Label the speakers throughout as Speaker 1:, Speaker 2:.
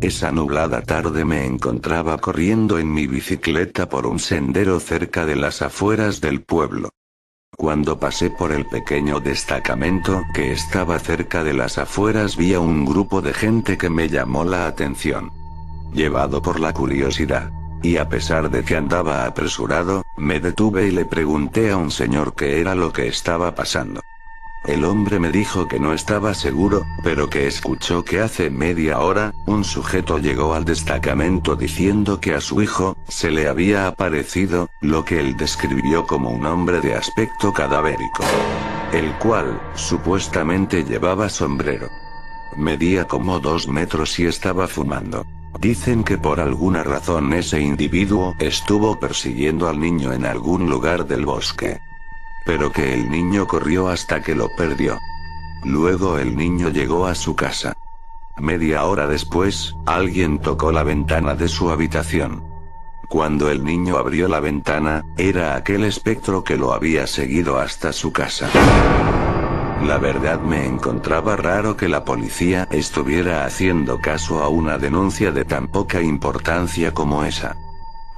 Speaker 1: Esa nublada tarde me encontraba corriendo en mi bicicleta por un sendero cerca de las afueras del pueblo. Cuando pasé por el pequeño destacamento que estaba cerca de las afueras, vi a un grupo de gente que me llamó la atención. Llevado por la curiosidad, y a pesar de que andaba apresurado, me detuve y le pregunté a un señor qué era lo que estaba pasando. El hombre me dijo que no estaba seguro, pero que escuchó que hace media hora, un sujeto llegó al destacamento diciendo que a su hijo se le había aparecido, lo que él describió como un hombre de aspecto cadavérico, el cual, supuestamente llevaba sombrero. Medía como 2 metros y estaba fumando. Dicen que por alguna razón ese individuo estuvo persiguiendo al niño en algún lugar del bosque, pero que el niño corrió hasta que lo perdió. Luego el niño llegó a su casa. Media hora después, alguien tocó la ventana de su habitación. Cuando el niño abrió la ventana, era aquel espectro que lo había seguido hasta su casa. La verdad, me encontraba raro que la policía estuviera haciendo caso a una denuncia de tan poca importancia como esa.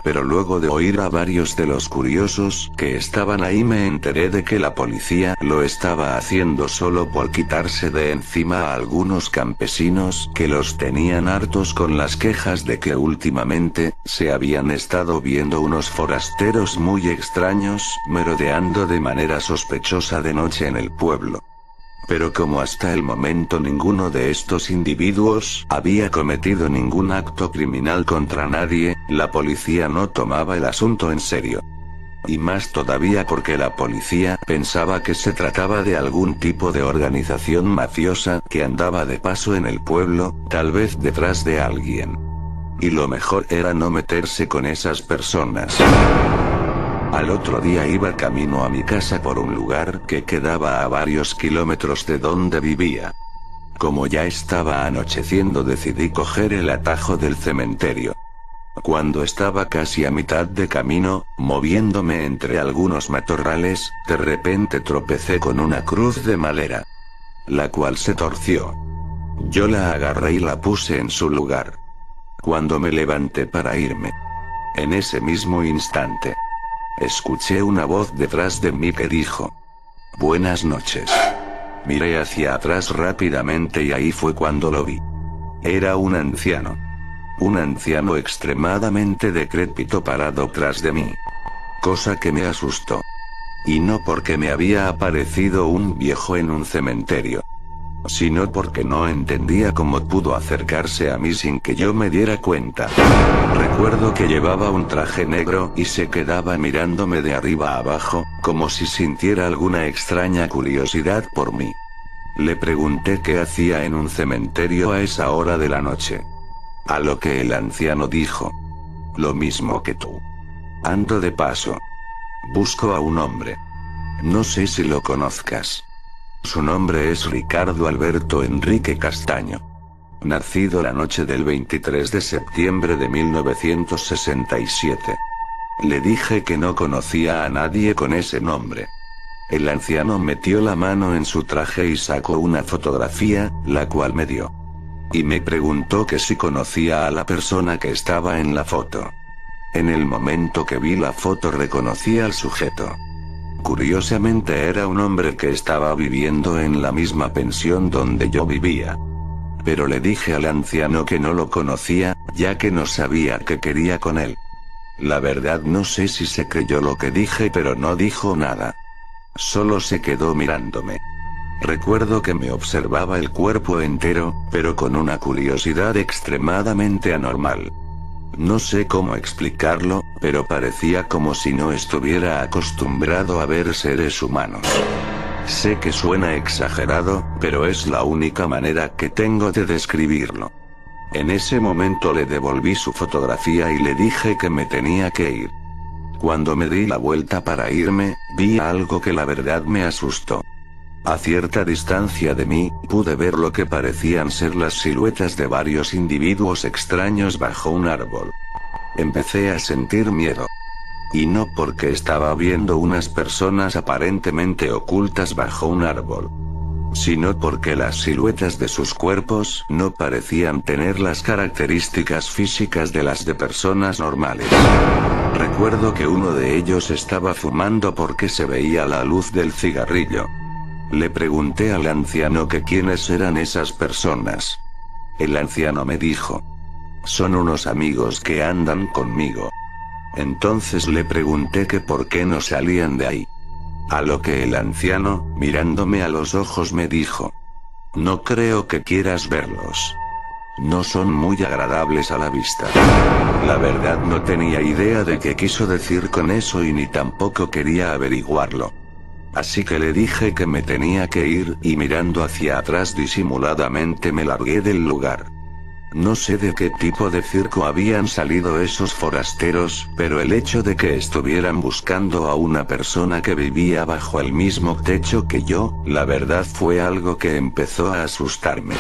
Speaker 1: Pero luego de oír a varios de los curiosos que estaban ahí, me enteré de que la policía lo estaba haciendo solo por quitarse de encima a algunos campesinos que los tenían hartos con las quejas de que últimamente se habían estado viendo unos forasteros muy extraños merodeando de manera sospechosa de noche en el pueblo. Pero como hasta el momento ninguno de estos individuos había cometido ningún acto criminal contra nadie, la policía no tomaba el asunto en serio. Y más todavía porque la policía pensaba que se trataba de algún tipo de organización mafiosa que andaba de paso en el pueblo, tal vez detrás de alguien. Y lo mejor era no meterse con esas personas. Al otro día iba camino a mi casa por un lugar que quedaba a varios kilómetros de donde vivía. Como ya estaba anocheciendo, decidí coger el atajo del cementerio. Cuando estaba casi a mitad de camino, moviéndome entre algunos matorrales, de repente tropecé con una cruz de madera, la cual se torció. Yo la agarré y la puse en su lugar. Cuando me levanté para irme, en ese mismo instante, escuché una voz detrás de mí que dijo: «Buenas noches». Miré hacia atrás rápidamente y ahí fue cuando lo vi. Era un anciano. Un anciano extremadamente decrépito parado tras de mí. Cosa que me asustó. Y no porque me había aparecido un viejo en un cementerio, sino porque no entendía cómo pudo acercarse a mí sin que yo me diera cuenta. Recuerdo que llevaba un traje negro y se quedaba mirándome de arriba a abajo, como si sintiera alguna extraña curiosidad por mí. Le pregunté qué hacía en un cementerio a esa hora de la noche. A lo que el anciano dijo: «Lo mismo que tú. Ando de paso. Busco a un hombre. No sé si lo conozcas. Su nombre es Ricardo Alberto Enrique Castaño. Nacido la noche del 23 de septiembre de 1967. Le dije que no conocía a nadie con ese nombre. El anciano metió la mano en su traje y sacó una fotografía, la cual me dio. Y me preguntó que si conocía a la persona que estaba en la foto. En el momento que vi la foto reconocí al sujeto. Curiosamente era un hombre que estaba viviendo en la misma pensión donde yo vivía. Pero le dije al anciano que no lo conocía, ya que no sabía qué quería con él. La verdad no sé si se creyó lo que dije, pero no dijo nada. Solo se quedó mirándome. Recuerdo que me observaba el cuerpo entero, pero con una curiosidad extremadamente anormal. No sé cómo explicarlo, pero parecía como si no estuviera acostumbrado a ver seres humanos. Sé que suena exagerado, pero es la única manera que tengo de describirlo. En ese momento le devolví su fotografía y le dije que me tenía que ir. Cuando me di la vuelta para irme, vi algo que la verdad me asustó. A cierta distancia de mí, pude ver lo que parecían ser las siluetas de varios individuos extraños bajo un árbol. Empecé a sentir miedo. Y no porque estaba viendo unas personas aparentemente ocultas bajo un árbol. sino porque las siluetas de sus cuerpos no parecían tener las características físicas de las de personas normales. Recuerdo que uno de ellos estaba fumando porque se veía la luz del cigarrillo. Le pregunté al anciano que quiénes eran esas personas. El anciano me dijo: son unos amigos que andan conmigo. Entonces le pregunté que por qué no salían de ahí. A lo que el anciano, mirándome a los ojos, me dijo: no creo que quieras verlos. No son muy agradables a la vista. La verdad no tenía idea de qué quiso decir con eso y ni tampoco quería averiguarlo. Así que le dije que me tenía que ir y mirando hacia atrás disimuladamente me largué del lugar. No sé de qué tipo de circo habían salido esos forasteros, pero el hecho de que estuvieran buscando a una persona que vivía bajo el mismo techo que yo, la verdad fue algo que empezó a asustarme.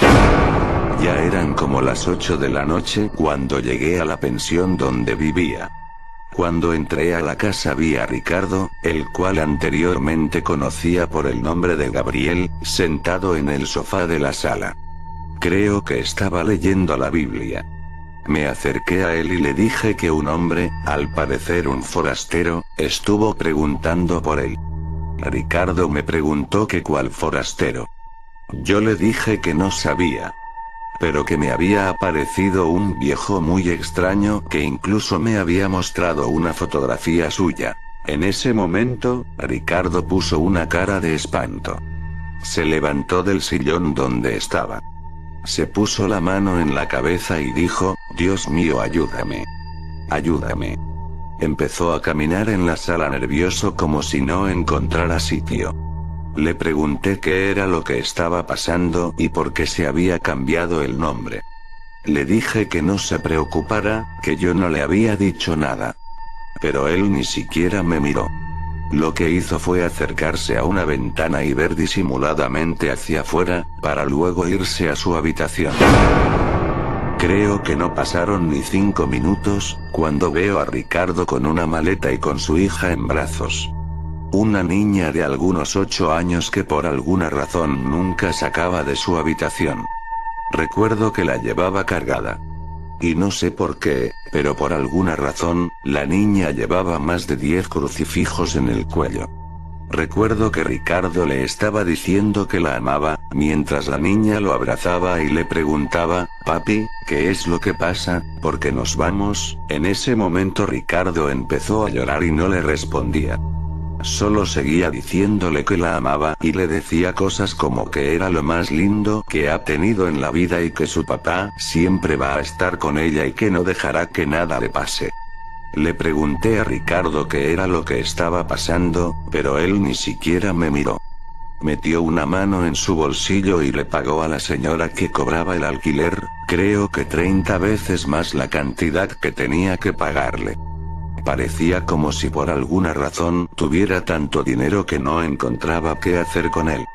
Speaker 1: Ya eran como las 8 de la noche cuando llegué a la pensión donde vivía. Cuando entré a la casa vi a Ricardo, el cual anteriormente conocía por el nombre de Gabriel, sentado en el sofá de la sala. Creo que estaba leyendo la Biblia. Me acerqué a él y le dije que un hombre, al parecer un forastero, estuvo preguntando por él. Ricardo me preguntó que cuál forastero. Yo le dije que no sabía, pero que me había aparecido un viejo muy extraño que incluso me había mostrado una fotografía suya. En ese momento, Ricardo puso una cara de espanto. Se levantó del sillón donde estaba. Se puso la mano en la cabeza y dijo: Dios mío, ayúdame. Ayúdame. Empezó a caminar en la sala nervioso como si no encontrara sitio. Le pregunté qué era lo que estaba pasando y por qué se había cambiado el nombre. Le dije que no se preocupara, que yo no le había dicho nada. Pero él ni siquiera me miró. Lo que hizo fue acercarse a una ventana y ver disimuladamente hacia afuera, para luego irse a su habitación. Creo que no pasaron ni 5 minutos, cuando veo a Ricardo con una maleta y con su hija en brazos. Una niña de algunos 8 años que por alguna razón nunca sacaba de su habitación. Recuerdo que la llevaba cargada. Y no sé por qué, pero por alguna razón, la niña llevaba más de 10 crucifijos en el cuello. Recuerdo que Ricardo le estaba diciendo que la amaba, mientras la niña lo abrazaba y le preguntaba: papi, ¿qué es lo que pasa? ¿Por qué nos vamos? En ese momento Ricardo empezó a llorar y no le respondía. Solo seguía diciéndole que la amaba y le decía cosas como que era lo más lindo que ha tenido en la vida y que su papá siempre va a estar con ella y que no dejará que nada le pase. Le pregunté a Ricardo qué era lo que estaba pasando, pero él ni siquiera me miró. Metió una mano en su bolsillo y le pagó a la señora que cobraba el alquiler, creo que 30 veces más la cantidad que tenía que pagarle. Parecía como si por alguna razón tuviera tanto dinero que no encontraba qué hacer con él.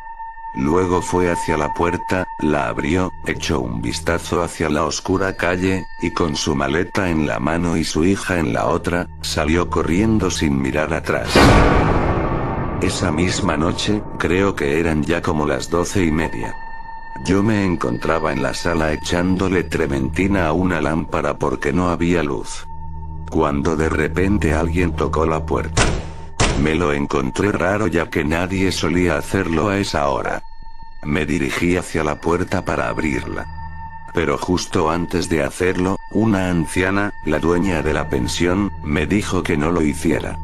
Speaker 1: Luego fue hacia la puerta, la abrió, echó un vistazo hacia la oscura calle, y con su maleta en la mano y su hija en la otra, salió corriendo sin mirar atrás. Esa misma noche, creo que eran ya como las 12:30. Yo me encontraba en la sala echándole trementina a una lámpara porque no había luz. Cuando de repente alguien tocó la puerta. Me lo encontré raro ya que nadie solía hacerlo a esa hora. Me dirigí hacia la puerta para abrirla. Pero justo antes de hacerlo, una anciana, la dueña de la pensión, me dijo que no lo hiciera.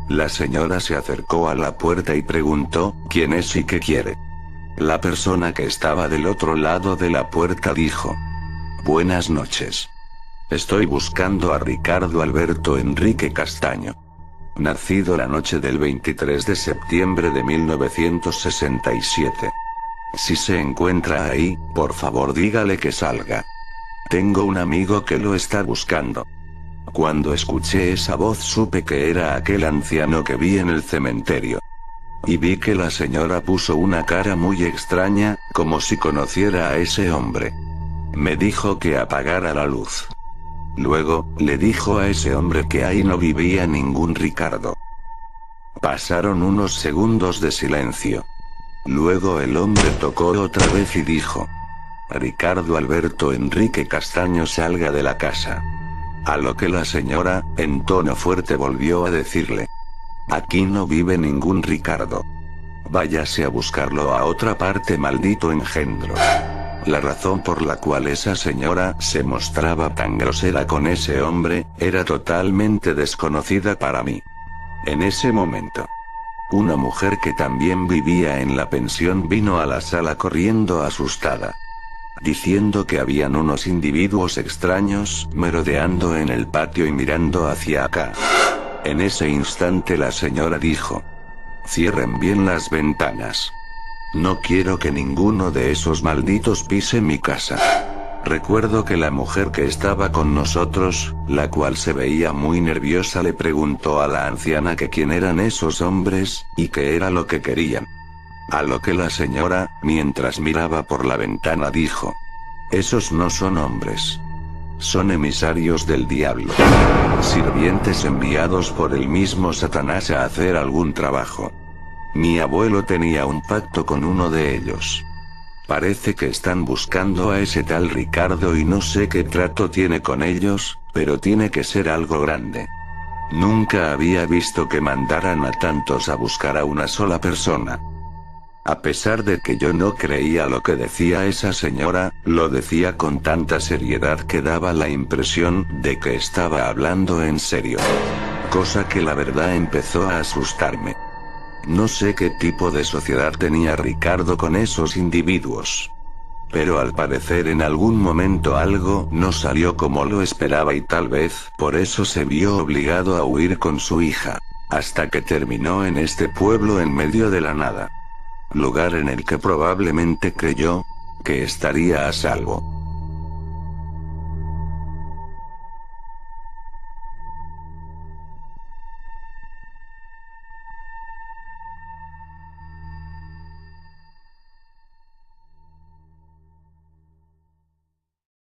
Speaker 1: La señora se acercó a la puerta y preguntó: ¿quién es y qué quiere? La persona que estaba del otro lado de la puerta dijo: buenas noches. Estoy buscando a Ricardo Alberto Enrique Castaño. Nacido la noche del 23 de septiembre de 1967. Si se encuentra ahí, por favor dígale que salga. Tengo un amigo que lo está buscando. Cuando escuché esa voz supe que era aquel anciano que vi en el cementerio. Y vi que la señora puso una cara muy extraña, como si conociera a ese hombre. Me dijo que apagara la luz. Luego, le dijo a ese hombre que ahí no vivía ningún Ricardo. Pasaron unos segundos de silencio. Luego el hombre tocó otra vez y dijo: Ricardo Alberto Enrique Castaño, salga de la casa. A lo que la señora, en tono fuerte, volvió a decirle: Aquí no vive ningún Ricardo. Váyase a buscarlo a otra parte, maldito engendro. La razón por la cual esa señora se mostraba tan grosera con ese hombre, era totalmente desconocida para mí. En ese momento, una mujer que también vivía en la pensión vino a la sala corriendo asustada, diciendo que habían unos individuos extraños merodeando en el patio y mirando hacia acá. En ese instante la señora dijo: Cierren bien las ventanas. No quiero que ninguno de esos malditos pise mi casa. Recuerdo que la mujer que estaba con nosotros, la cual se veía muy nerviosa, le preguntó a la anciana que quién eran esos hombres, y qué era lo que querían. A lo que la señora, mientras miraba por la ventana, dijo: Esos no son hombres. Son emisarios del diablo. Sirvientes enviados por el mismo Satanás a hacer algún trabajo. Mi abuelo tenía un pacto con uno de ellos. Parece que están buscando a ese tal Ricardo y no sé qué trato tiene con ellos, pero tiene que ser algo grande. Nunca había visto que mandaran a tantos a buscar a una sola persona. A pesar de que yo no creía lo que decía esa señora, lo decía con tanta seriedad que daba la impresión de que estaba hablando en serio. Cosa que la verdad empezó a asustarme. No sé qué tipo de sociedad tenía Ricardo con esos individuos. Pero al parecer en algún momento algo no salió como lo esperaba y tal vez por eso se vio obligado a huir con su hija. Hasta que terminó en este pueblo en medio de la nada. Lugar en el que probablemente creyó que estaría a salvo.